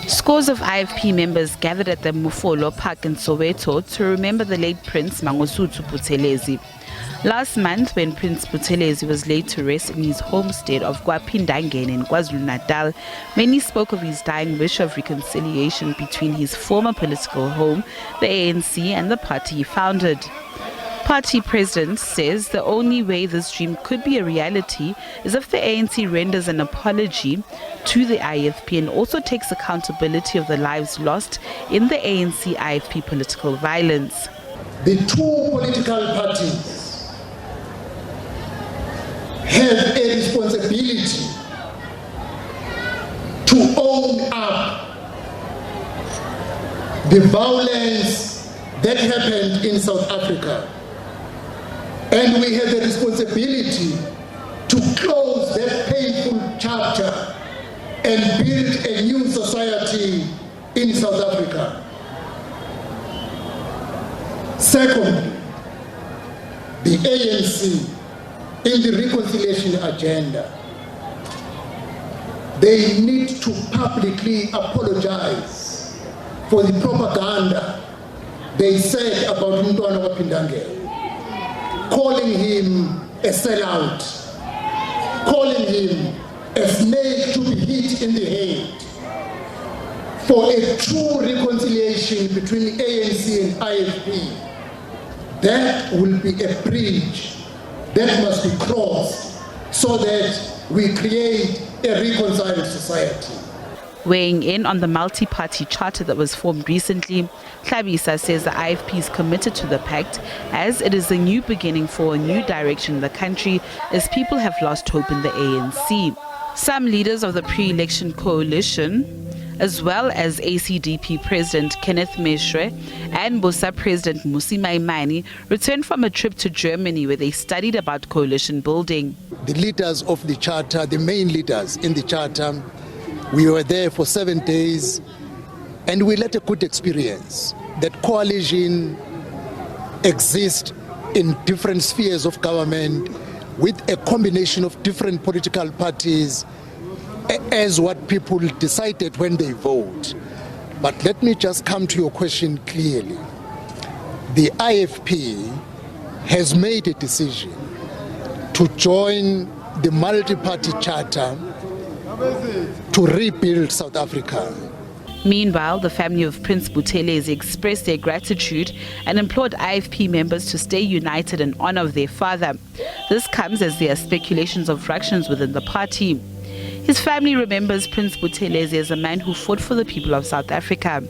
Scores of IFP members gathered at the Mufolo Park in Soweto to remember the late Prince Mangosuthu Buthelezi. Last month, when Prince Buthelezi was laid to rest in his homestead of KwaPhindangene in KwaZulu-Natal, many spoke of his dying wish of reconciliation between his former political home, the ANC, and the party he founded. Party President says the only way this dream could be a reality is if the ANC renders an apology to the IFP and also takes accountability of the lives lost in the ANC-IFP political violence. The two political parties have a responsibility to own up the violence that happened in South Africa. And we have the responsibility to close that painful chapter and build a new society in South Africa. Secondly, the ANC in the reconciliation agenda, they need to publicly apologize for the propaganda they said about Mntwana KwaPhindangene, calling him a sellout, calling him a snake to be hit in the head. For a true reconciliation between ANC and IFP, that will be a bridge that must be crossed so that we create a reconciled society. Weighing in on the multi-party charter that was formed recently, Hlabisa says the IFP is committed to the pact as it is a new beginning for a new direction in the country as people have lost hope in the ANC. Some leaders of the pre-election coalition, as well as ACDP President Kenneth Meshwe and BOSA President Mmusi Maimane, returned from a trip to Germany where they studied about coalition building. The leaders of the charter, the main leaders in the charter, we were there for 7 days and we let a good experience that coalition exists in different spheres of government with a combination of different political parties as what people decided when they vote. But let me just come to your question clearly. The IFP has made a decision to join the multi-party charter to rebuild South Africa. Meanwhile, the family of Prince Buthelezi expressed their gratitude and implored IFP members to stay united in honor of their father. This comes as there are speculations of fractions within the party. His family remembers Prince Buthelezi as a man who fought for the people of South Africa.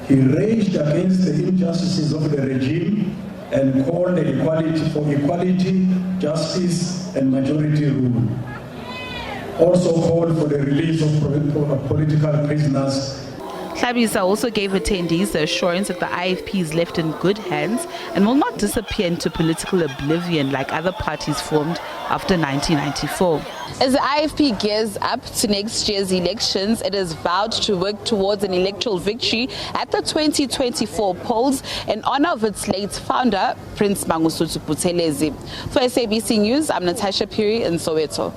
He raged against the injustices of the regime and called for equality, justice, and majority rule. Also called for the release of political prisoners. Hlabisa also gave attendees the assurance that the IFP is left in good hands and will not disappear into political oblivion like other parties formed after 1994. As the IFP gears up to next year's elections, it has vowed to work towards an electoral victory at the 2024 polls in honor of its late founder, Prince Mangosuthu Buthelezi. For SABC News, I'm Natasha Phiri in Soweto.